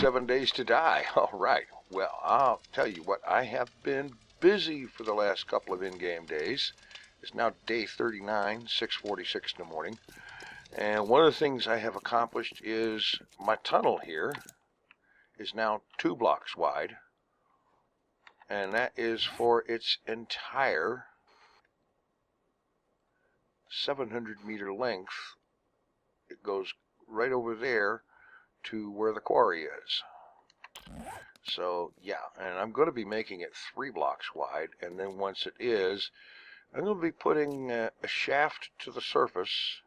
7 days to die. All right. Well, I'll tell you what, I have been busy for the last couple of in-game days. It's now day 39, 6:46 in the morning. And one of the things I have accomplished is my tunnel here is now 2 blocks wide. And that is for its entire 700-meter length. It goes right over there to where the quarry is. So yeah, and I'm going to be making it 3 blocks wide, and then once it is, I'm going to be putting a shaft to the surface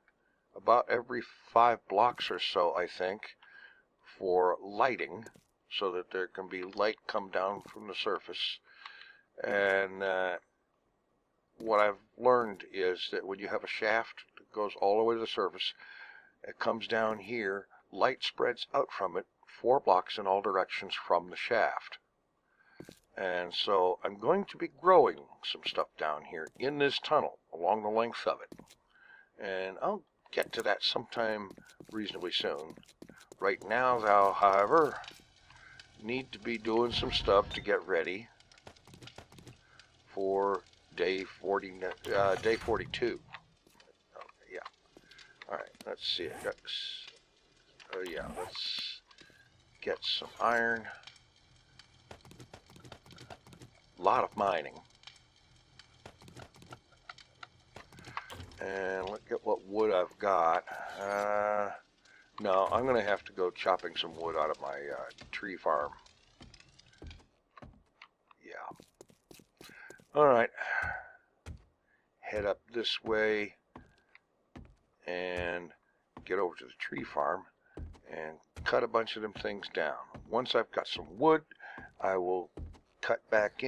about every 5 blocks or so, I think, for lighting, so that there can be light come down from the surface. And what I've learned is that when you have a shaft that goes all the way to the surface, it comes down here, light spreads out from it 4 blocks in all directions from the shaft. And so I'm going to be growing some stuff down here in this tunnel along the length of it. And I'll get to that sometime reasonably soon. Right now, though, however, need to be doing some stuff to get ready for day 42. Yeah. All right. Let's see. I got this. Oh yeah. Let's get some iron. A lot of mining. And look at what wood I've got. No, I'm going to have to go chopping some wood out of my tree farm. Yeah. All right. Head up this way and get over to the tree farm and cut a bunch of them things down. Once I've got some wood, I will cut back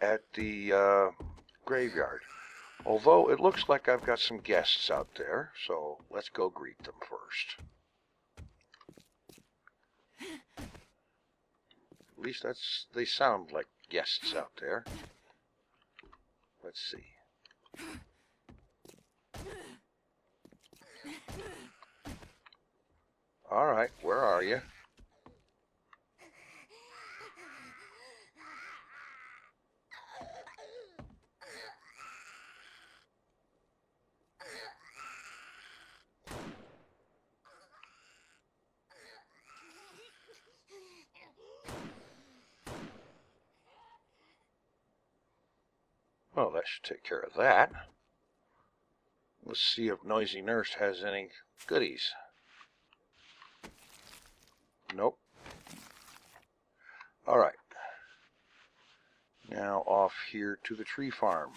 at the graveyard. Although it looks like I've got some guests out there, so let's go greet them first. At least they sound like guests out there. Let's see. All right, where are you? Well, that should take care of that. Let's see if Noisy Nurse has any goodies. Nope. All right. Now off here to the tree farm,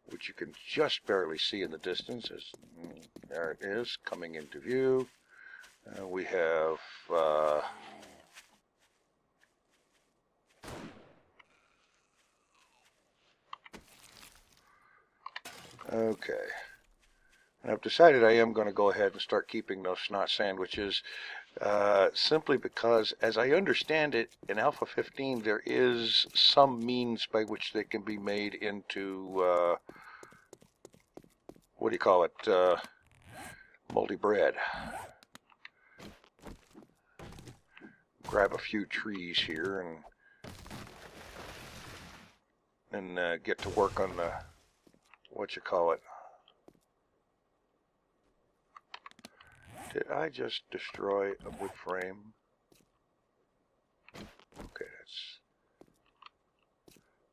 which you can just barely see in the distance. There it is, coming into view. We have okay. And I've decided I am going to go ahead and start keeping those snot sandwiches, simply because, as I understand it, in Alpha 15 there is some means by which they can be made into, what do you call it, moldy bread. Grab a few trees here and get to work on the, what you call it. Did I just destroy a wood frame? Okay, that's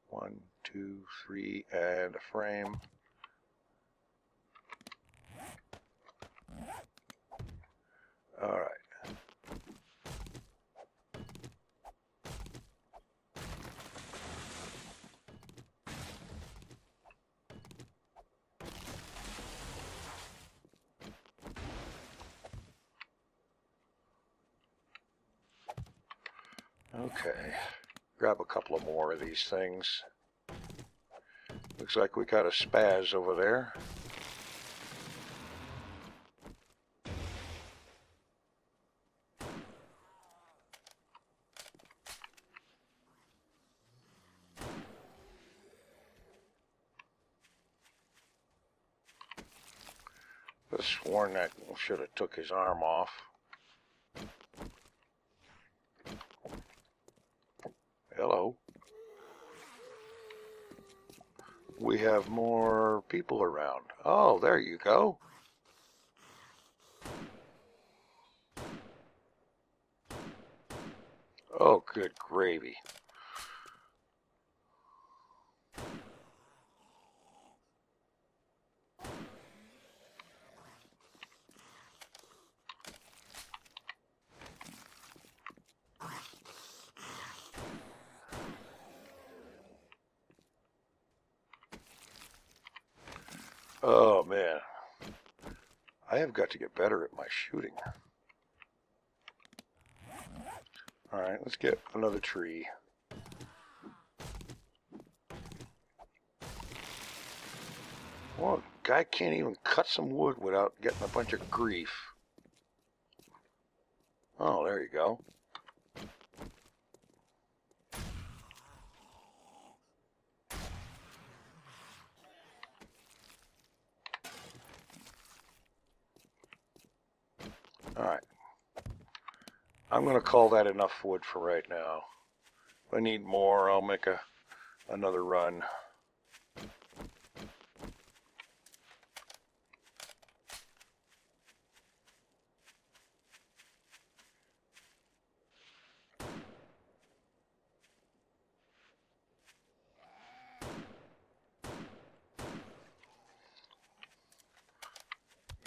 1, 2, 3, and a frame. All right. Okay, grab a couple of more of these things. Looks like we got a spaz over there. I sworn that should have took his arm off. we have more people around. Oh, there you go. Oh, good gravy. Oh, man. I have got to get better at my shooting. Alright, let's get another tree. Well, guy can't even cut some wood without getting a bunch of grief. Oh, there you go. Alright. I'm going to call that enough wood for right now. If I need more, I'll make another run.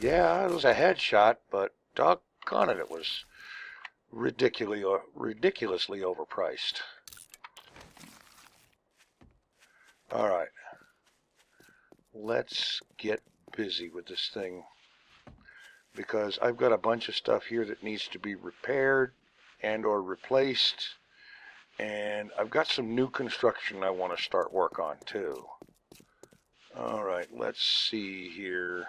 Yeah, it was a headshot, but doggone it, it was ridiculously overpriced. Alright, let's get busy with this thing, because I've got a bunch of stuff here that needs to be repaired and or replaced, and I've got some new construction I want to start work on too. Alright, let's see here.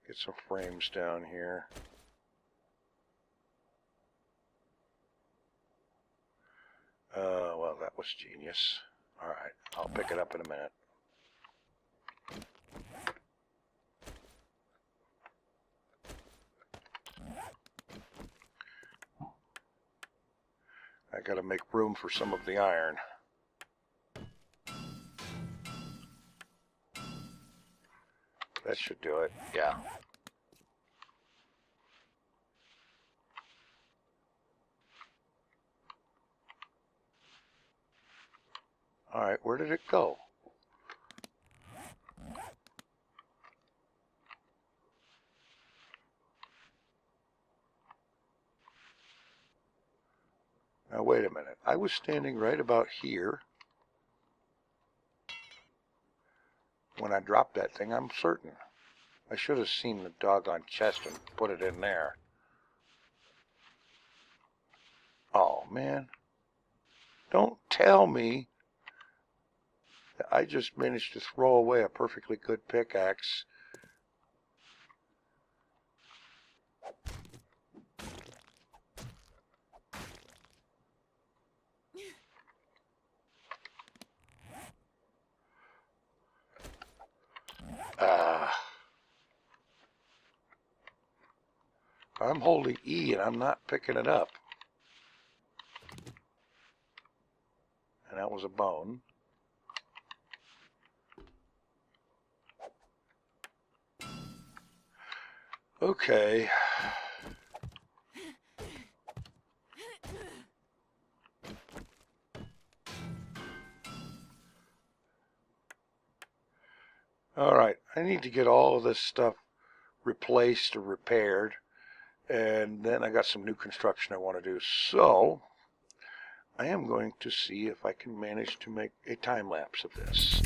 Get some frames down here. Well, that was genius. Alright, I'll pick it up in a minute. I gotta make room for some of the iron. That should do it, yeah. Alright, where did it go? Now wait a minute, I was standing right about here when I dropped that thing, I'm certain. I should have seen the doggone chest and put it in there. Oh man, don't tell me that I just managed to throw away a perfectly good pickaxe. I'm holding E and I'm not picking it up. And that was a bone. Okay. Alright, I need to get all of this stuff replaced or repaired. And then I got some new construction I want to do. So, I am going to see if I can manage to make a time lapse of this.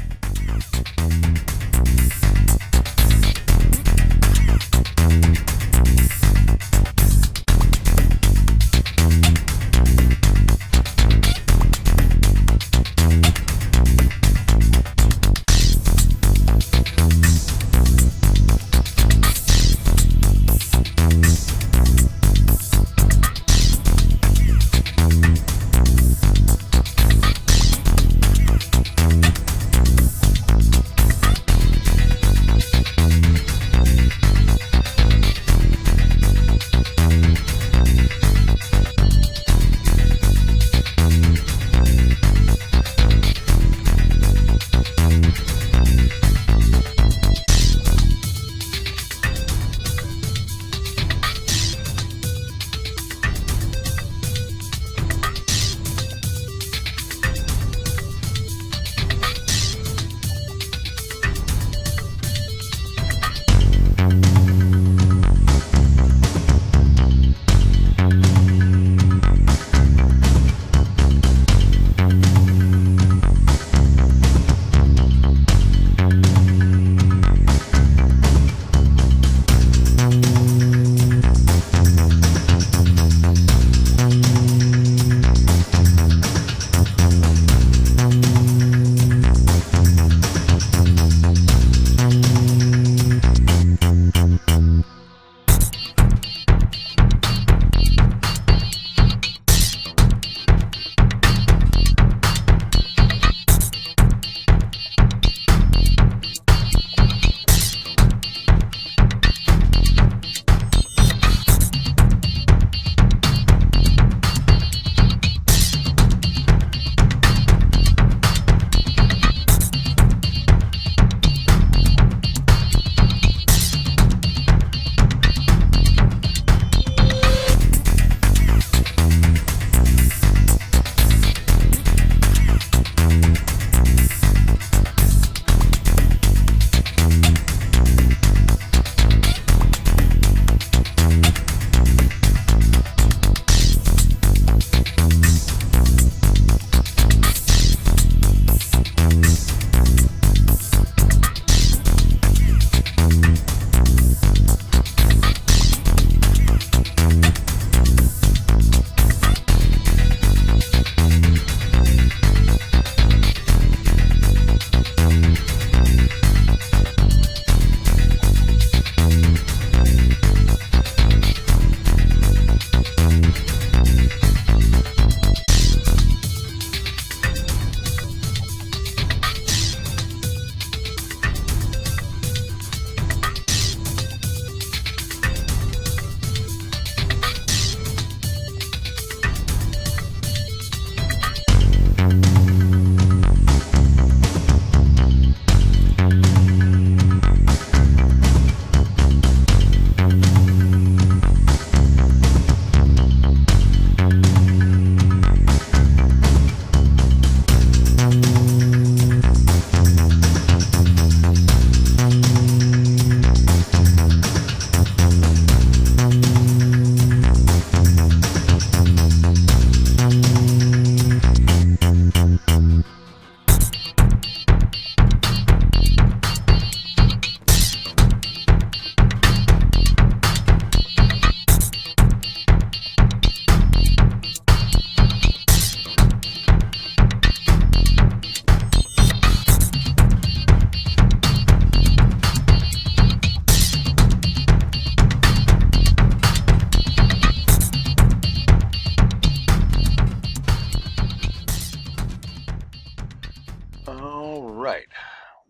All right.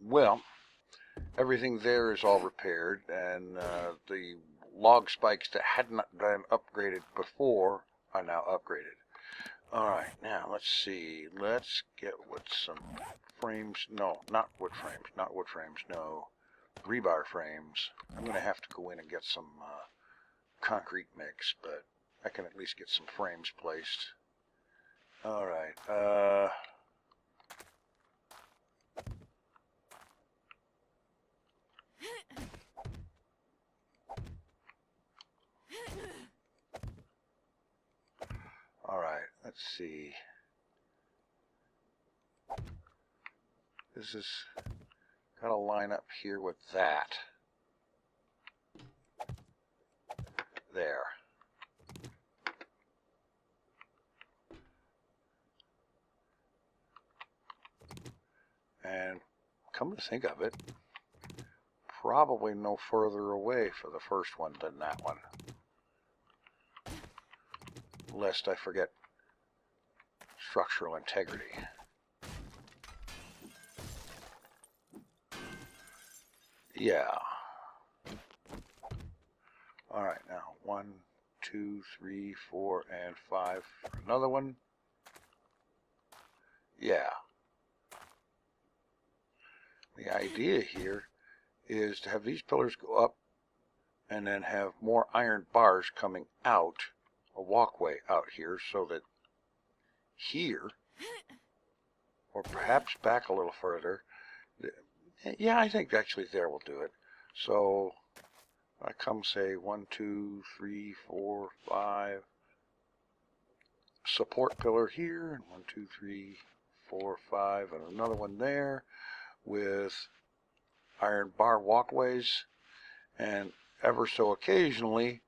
Well, everything there is all repaired, and the log spikes that had not been upgraded before are now upgraded. All right, now let's see. Let's get with some frames. No, not wood frames. Not wood frames. No, rebar frames. I'm going to have to go in and get some concrete mix, but I can at least get some frames placed. All right. All right, let's see. This is got to line up here with that. There. And come to think of it, probably no further away for the first one than that one. Lest I forget structural integrity. Yeah. All right, now 1, 2, 3, 4, and 5 for another one. Yeah. The idea here is to have these pillars go up and then have more iron bars coming out, a walkway out here, so that here, or perhaps back a little further, yeah, I think actually there will do it. So I come say 1, 2, 3, 4, 5, support pillar here, and 1, 2, 3, 4, 5, and another one there with iron bar walkways, and ever so occasionally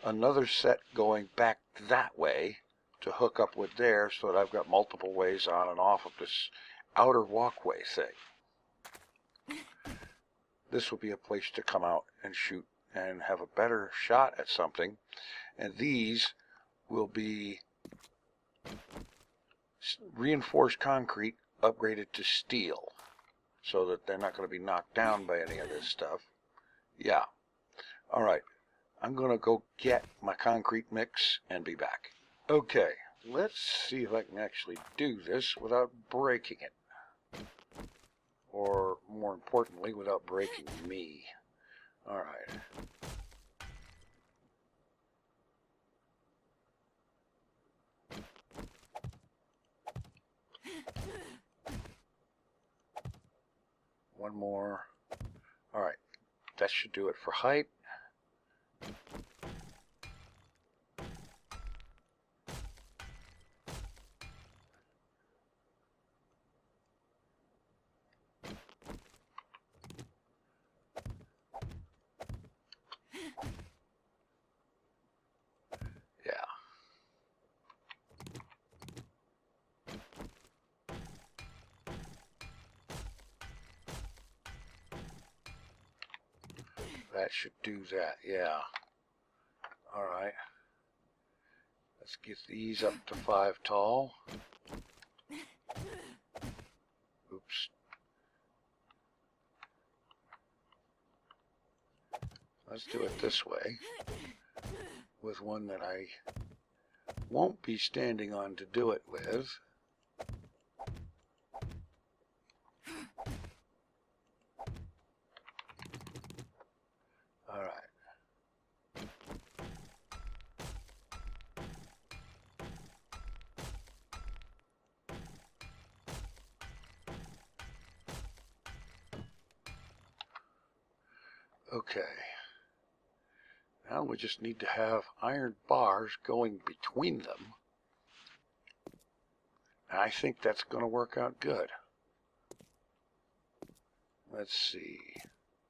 another set going back that way to hook up with there, so that I've got multiple ways on and off of this outer walkway thing. This will be a place to come out and shoot and have a better shot at something, and these will be reinforced concrete upgraded to steel, so that they're not going to be knocked down by any of this stuff. Yeah. All right. I'm going to go get my concrete mix and be back. Okay. Let's see if I can actually do this without breaking it. Or, more importantly, without breaking me. All right. One more. All right. That should do it for height. Yeah. That should do that, yeah. All right. Let's get these up to 5 tall. Oops. Let's do it this way, with one that I won't be standing on to do it with. All right. Okay. Now we just need to have iron bars going between them. And I think that's going to work out good. Let's see.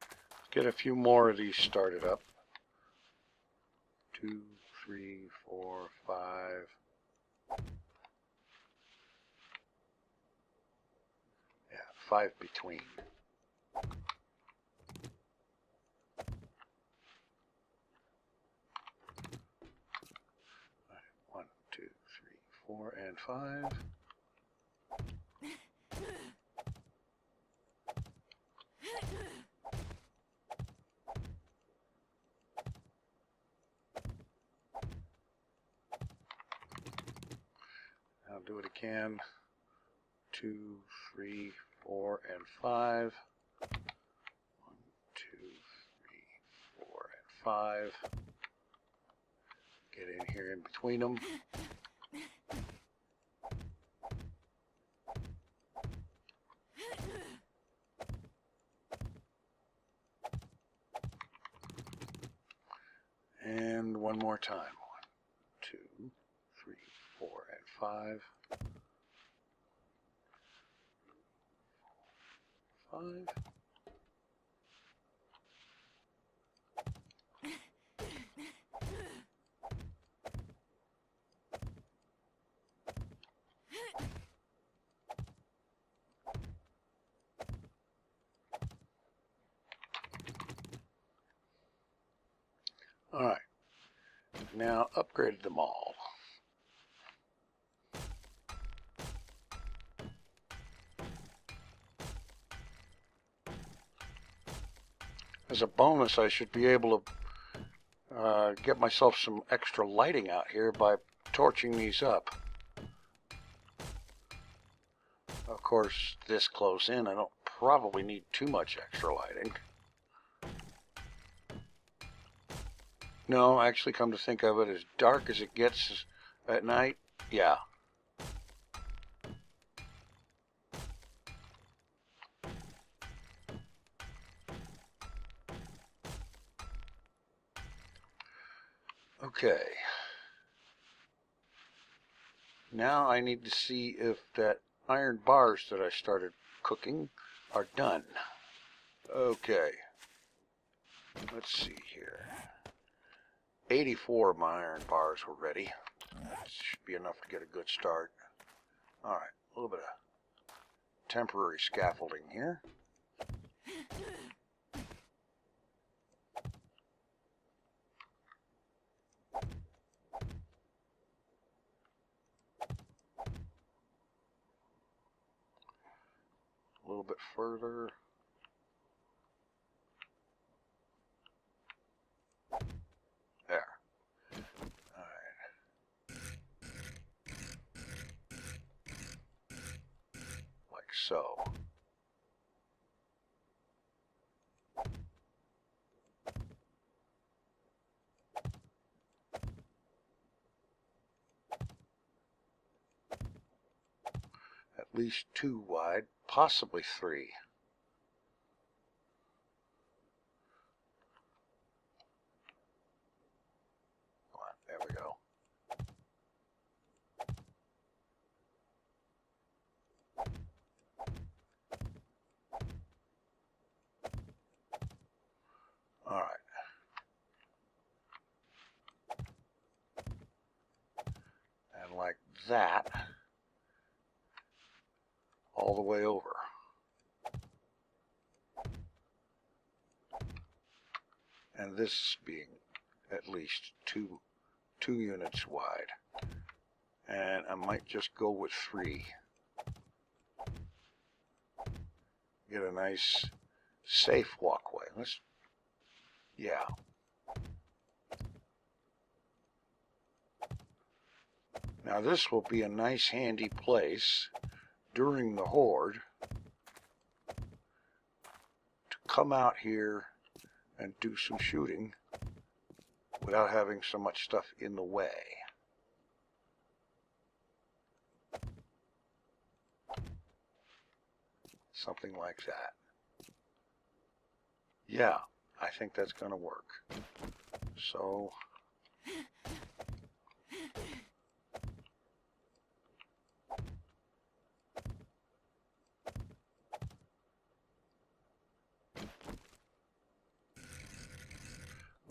Let's get a few more of these started up. 2, 3, 4, 5. Yeah, 5 between. 1, 2, 3, 4, and 5. do it again. 2, 3, 4, and 5. 1, 2, 3, 4, and 5. Get in here in between them. And one more time. 1, 2, 3, 4, and 5. 5. All right. Now upgraded them all. As a bonus, I should be able to get myself some extra lighting out here by torching these up. Of course, this close in, I don't probably need too much extra lighting. No, actually, come to think of it, as dark as it gets at night, yeah. Okay. Now I need to see if that iron bars that I started cooking are done. Okay. Let's see here. 84 of my iron bars were ready. That should be enough to get a good start. Alright, a little bit of temporary scaffolding here. A little bit further. There. Alright. Like so. At least 2 wide, possibly 3. Come on, there we go. All right. And like that, all the way over. And this being at least two units wide. And I might just go with 3. Get a nice safe walkway. Yeah. Now this will be a nice handy place during the horde to come out here and do some shooting without having so much stuff in the way. Something like that. Yeah, I think that's going to work. So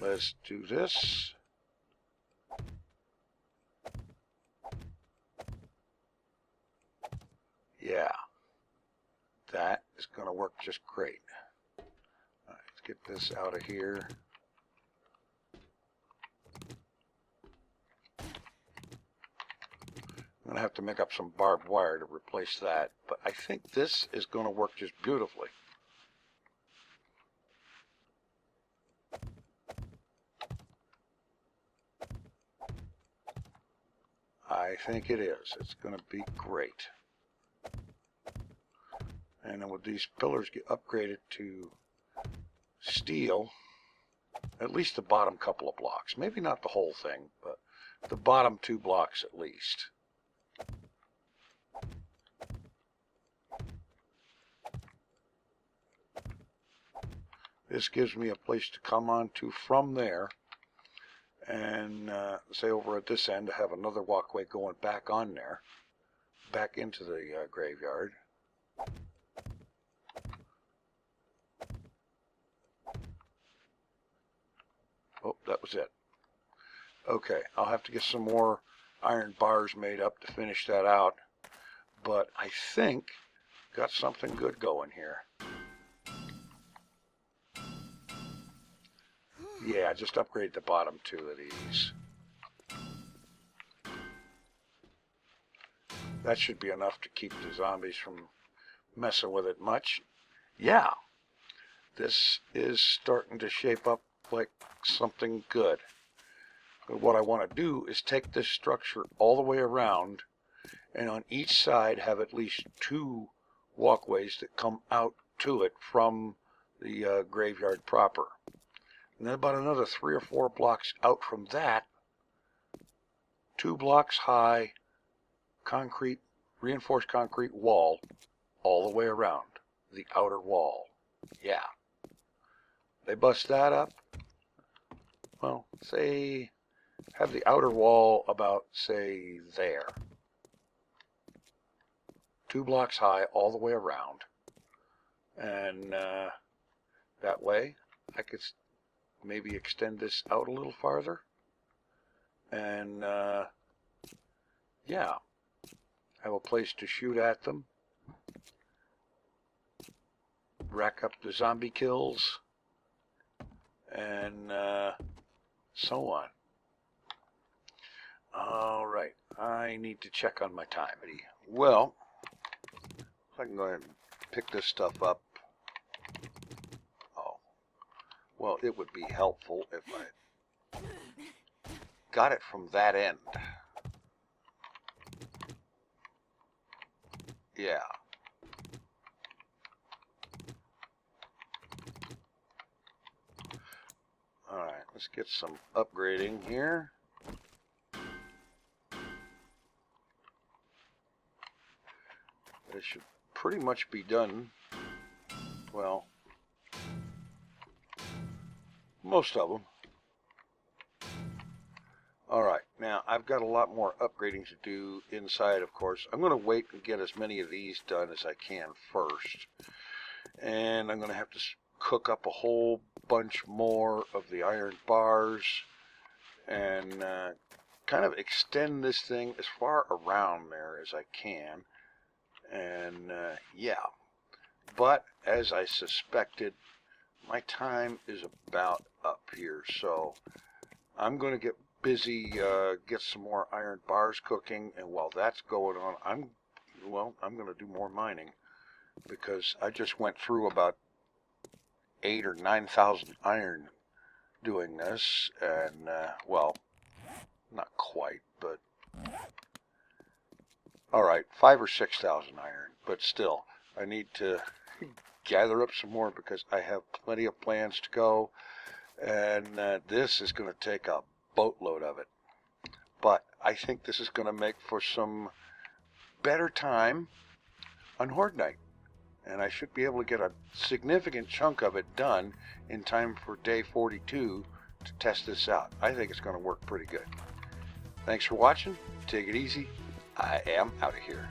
let's do this. Yeah, that is going to work just great. All right, let's get this out of here. I'm going to have to make up some barbed wire to replace that, but I think this is going to work just beautifully. I think it is. It's going to be great. And then with these pillars get upgraded to steel, at least the bottom couple of blocks. Maybe not the whole thing, but the bottom 2 blocks at least. This gives me a place to come on to from there, and say over at this end I have another walkway going back on there, back into the graveyard. Oh, that was it. Okay, I'll have to get some more iron bars made up to finish that out, but I think got something good going here. Yeah, just upgrade the bottom 2 of these. That should be enough to keep the zombies from messing with it much. Yeah, this is starting to shape up like something good. But what I want to do is take this structure all the way around, and on each side have at least 2 walkways that come out to it from the graveyard proper. And then about another 3 or 4 blocks out from that, 2 blocks high concrete, reinforced concrete wall all the way around the outer wall. Yeah. They bust that up. Well, say, have the outer wall about, say, there. 2 blocks high all the way around. And that way I could maybe extend this out a little farther. And yeah, have a place to shoot at them. Rack up the zombie kills. And so on. Alright, I need to check on my time. Well, if I can go ahead and pick this stuff up. Oh, well, it would be helpful if I got it from that end. Yeah. Alright, let's get some upgrading here. It should pretty much be done. Well, most of them. Alright, now I've got a lot more upgrading to do inside, of course. I'm going to wait and get as many of these done as I can first. And I'm going to have to cook up a whole bunch more of the iron bars and kind of extend this thing as far around there as I can. And yeah, but as I suspected, my time is about up here, so I'm going to get busy, get some more iron bars cooking, and while that's going on, I'm going to do more mining, because I just went through about 8,000 or 9,000 iron doing this, and well, not quite, but alright, 5,000 or 6,000 iron, but still, I need to gather up some more because I have plenty of plans to go, and this is going to take a boatload of it. But I think this is going to make for some better time on Horde Night, and I should be able to get a significant chunk of it done in time for day 42 to test this out. I think it's going to work pretty good. Thanks for watching. Take it easy. I am out of here.